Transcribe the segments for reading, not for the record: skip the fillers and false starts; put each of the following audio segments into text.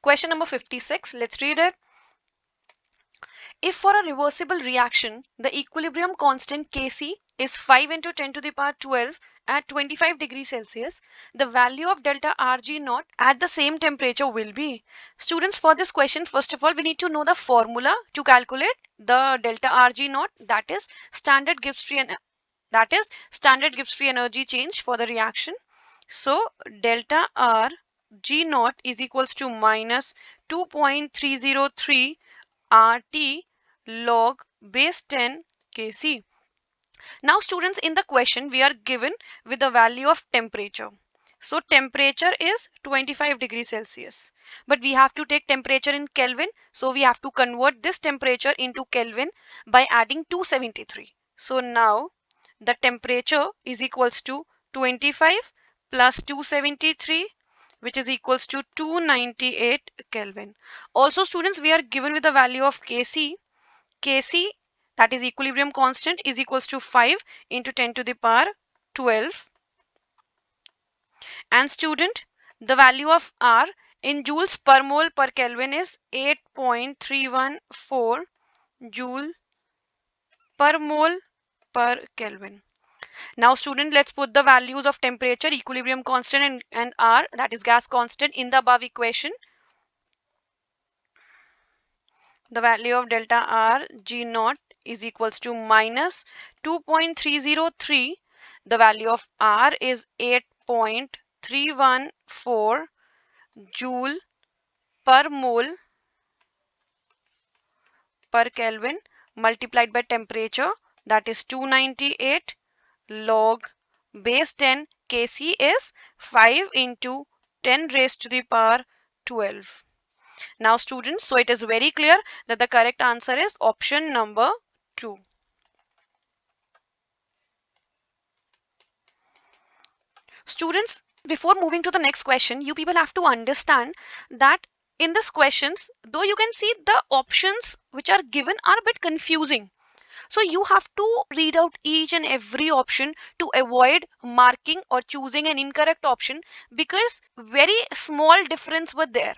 Question number 56, let's read it. If for a reversible reaction, the equilibrium constant Kc is 5 into 10 to the power 12 at 25 degrees Celsius, the value of delta Rg naught at the same temperature will be. Students, for this question, first of all, we need to know the formula to calculate the delta Rg naught, that is standard Gibbs free energy change for the reaction. So delta R G naught is equals to minus 2.303 RT log base 10 Kc. Now students, in the question we are given with the value of temperature. So temperature is 25 degrees Celsius. But we have to take temperature in Kelvin. So we have to convert this temperature into Kelvin by adding 273. So now the temperature is equals to 25 plus 273, which is equals to 298 Kelvin. Also students, we are given with the value of Kc. Kc, that is equilibrium constant, is equals to 5 into 10 to the power 12. And student, the value of R in joules per mole per Kelvin is 8.314 joule per mole per Kelvin. Now student, let's put the values of temperature, equilibrium constant and R, that is gas constant, in the above equation. The value of delta R G naught is equals to minus 2.303. The value of R is 8.314 joule per mole per Kelvin multiplied by temperature, that is 298 log base 10 Kc is 5 into 10 raised to the power 12. Now students, so it is very clear that the correct answer is option number 2. Students, before moving to the next question, you people have to understand that in this questions, though you can see the options which are given are a bit confusing. So you have to read out each and every option to avoid marking or choosing an incorrect option, because very small difference were there.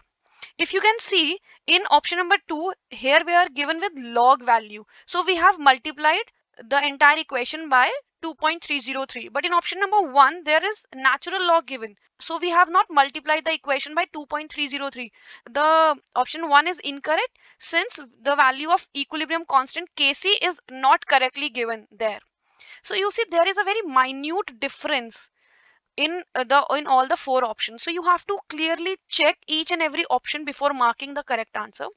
If you can see in option number 2, here we are given with log value. So we have multiplied the entire equation by 2.303. But in option number 1, there is natural log given. So we have not multiplied the equation by 2.303. The option 1 is incorrect since the value of equilibrium constant Kc is not correctly given there. So you see there is a very minute difference in all the 4 options. So you have to clearly check each and every option before marking the correct answer.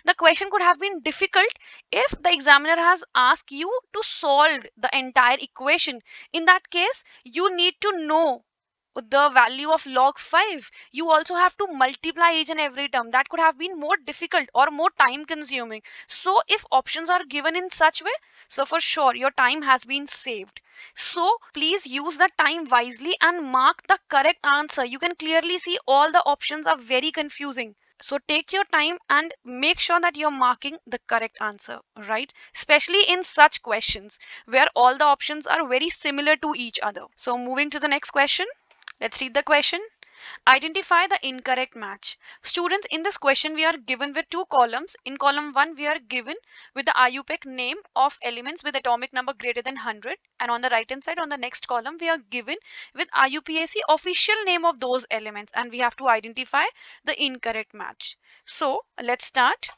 The question could have been difficult if the examiner has asked you to solve the entire equation. In that case, you need to know the value of log 5. You also have to multiply each and every term. That could have been more difficult or more time consuming. So if options are given in such way, so for sure your time has been saved. So please use the time wisely and mark the correct answer. You can clearly see all the options are very confusing. So take your time and make sure that you're marking the correct answer, right? Especially in such questions where all the options are very similar to each other. So moving to the next question. Let's read the question. Identify the incorrect match. Students, in this question we are given with 2 columns. In column 1 we are given with the IUPAC name of elements with atomic number greater than 100, and on the right hand side on the next column we are given with IUPAC official name of those elements, and we have to identify the incorrect match. So let's start.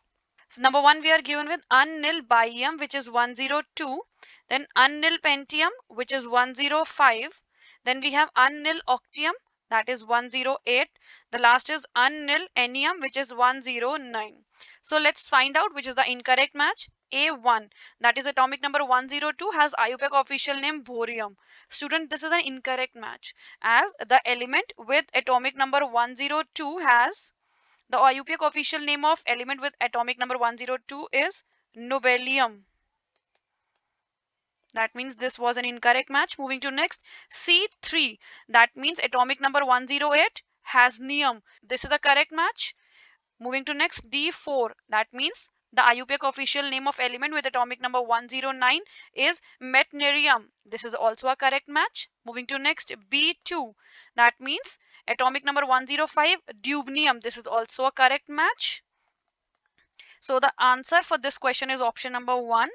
Number 1, we are given with unnil barium, which is 102, then unnil pentium, which is 105, then we have unnil octium, that is 108. The last is unnil enium, which is 109. So let's find out which is the incorrect match. A1, that is atomic number 102, has IUPAC official name borium. Student, this is an incorrect match, as the element with atomic number 102 has the IUPAC official name of element with atomic number 102 is nobelium. That means this was an incorrect match. Moving to next, C3. That means atomic number 108 has neum. This is a correct match. Moving to next, D4. That means the IUPAC official name of element with atomic number 109 is meitnerium. This is also a correct match. Moving to next, B2. That means Atomic number 105, dubnium. This is also a correct match. So the answer for this question is option number 1.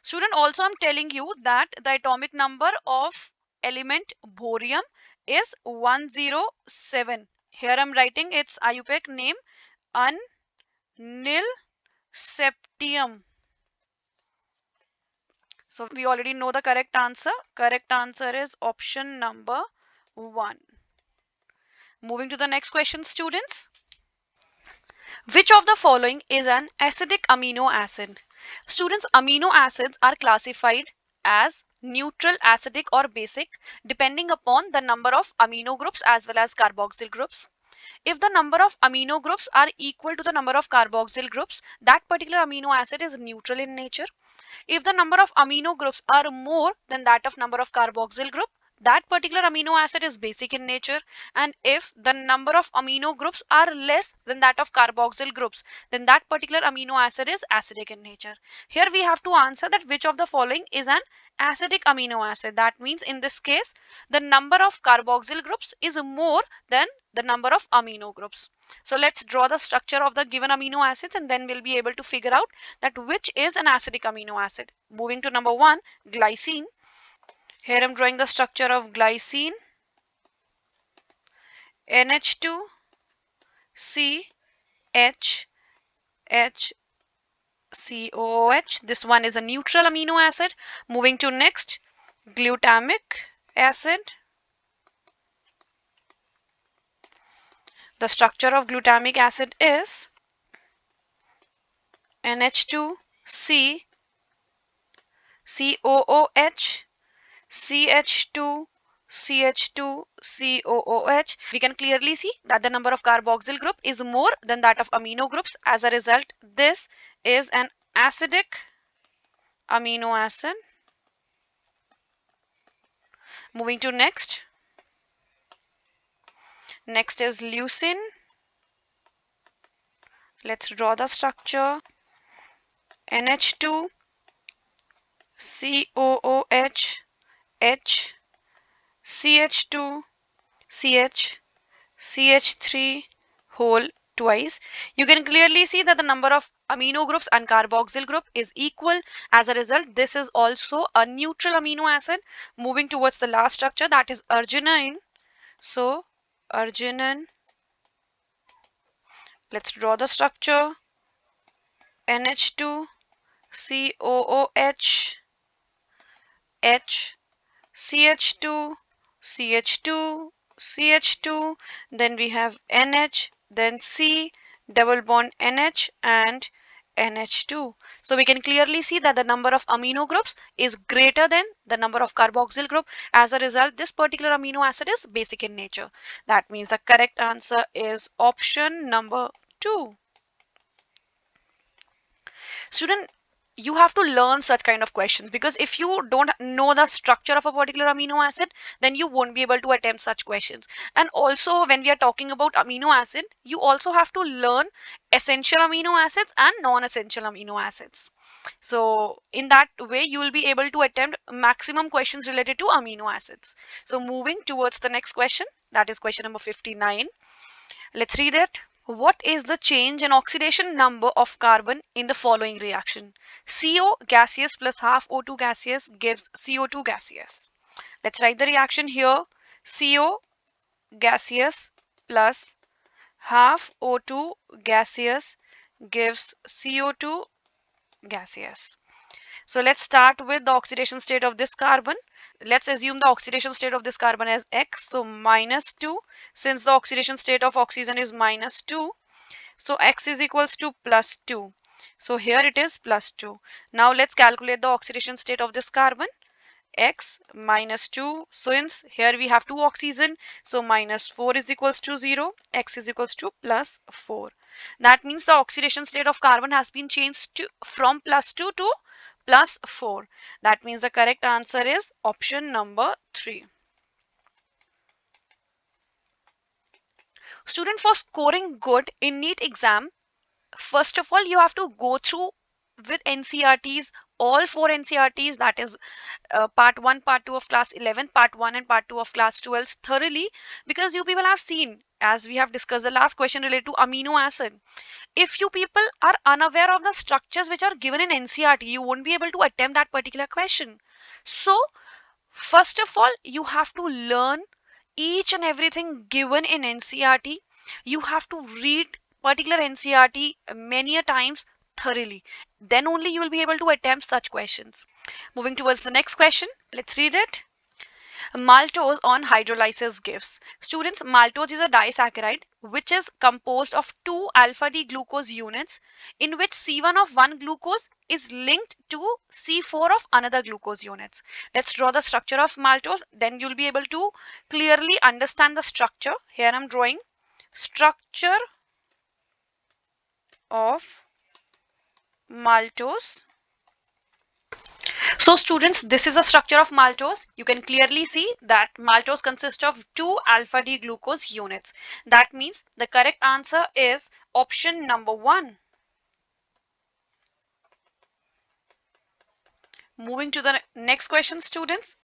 Student, also I'm telling you that the atomic number of element borium is 107. Here I'm writing its IUPAC name, Nil septium. So we already know the correct answer. Correct answer is option number 1. Moving to the next question, students. Which of the following is an acidic amino acid? Students, amino acids are classified as neutral, acidic or basic depending upon the number of amino groups as well as carboxyl groups. If the number of amino groups are equal to the number of carboxyl groups, that particular amino acid is neutral in nature. If the number of amino groups are more than that of number of carboxyl group, that particular amino acid is basic in nature. And if the number of amino groups are less than that of carboxyl groups, then that particular amino acid is acidic in nature. Here we have to answer that which of the following is an acidic amino acid. That means in this case, the number of carboxyl groups is more than the number of amino groups. So let's draw the structure of the given amino acids and then we'll be able to figure out that which is an acidic amino acid. Moving to number 1, glycine. Here I'm drawing the structure of glycine. NH2, C, H, H, COOH. This one is a neutral amino acid. Moving to next, glutamic acid. The structure of glutamic acid is NH2, C, COOH, CH2, CH2, COOH. We can clearly see that the number of carboxyl group is more than that of amino groups. As a result, this is an acidic amino acid. Moving to next. Next is leucine. Let's draw the structure. NH2, COOH, H, CH2, CH, CH3 whole twice. You can clearly see that the number of amino groups and carboxyl group is equal. As a result, this is also a neutral amino acid. Moving towards the last structure, that is arginine. So arginine, let's draw the structure. NH2, COOH, H, CH2, CH2, CH2, then we have NH, then C, double bond NH and NH2. So we can clearly see that the number of amino groups is greater than the number of carboxyl group. As a result, this particular amino acid is basic in nature. That means the correct answer is option number 2. Student, you have to learn such kind of questions, because if you don't know the structure of a particular amino acid, then you won't be able to attempt such questions. And also, when we are talking about amino acid, you also have to learn essential amino acids and non-essential amino acids. So in that way, you will be able to attempt maximum questions related to amino acids. So moving towards the next question, that is question number 59. Let's read it. What is the change in oxidation number of carbon in the following reaction? CO gaseous plus half O2 gaseous gives CO2 gaseous. Let's write the reaction here. CO gaseous plus half O2 gaseous gives CO2 gaseous. So let's start with the oxidation state of this carbon. Let's assume the oxidation state of this carbon as X. So minus 2. Since the oxidation state of oxygen is minus 2. So X is equals to plus 2. So here it is plus 2. Now let's calculate the oxidation state of this carbon. X minus 2. Since here we have 2 oxygen. So minus 4 is equals to 0. X is equals to plus 4. That means the oxidation state of carbon has been changed from plus 2 to plus 4. That means the correct answer is option number 3. Student, for scoring good in NEET exam, first of all, you have to go through with NCRTs, all four NCRTs, that is part 1, part 2 of class 11, part 1 and part 2 of class 12 thoroughly, because you people have seen, as we have discussed the last question related to amino acid. If you people are unaware of the structures which are given in NCRT, you won't be able to attempt that particular question. So first of all, you have to learn each and everything given in NCRT. You have to read particular NCRT many a times thoroughly. Then only you will be able to attempt such questions. Moving towards the next question, let's read it. Maltose on hydrolysis gives. Students, maltose is a disaccharide which is composed of two alpha D glucose units in which C1 of one glucose is linked to C4 of another glucose units. Let's draw the structure of maltose, then you'll be able to clearly understand the structure. Here I'm drawing structure of maltose. So students, this is the structure of maltose. You can clearly see that maltose consists of two alpha D glucose units. That means the correct answer is option number 1. Moving to the next question, students.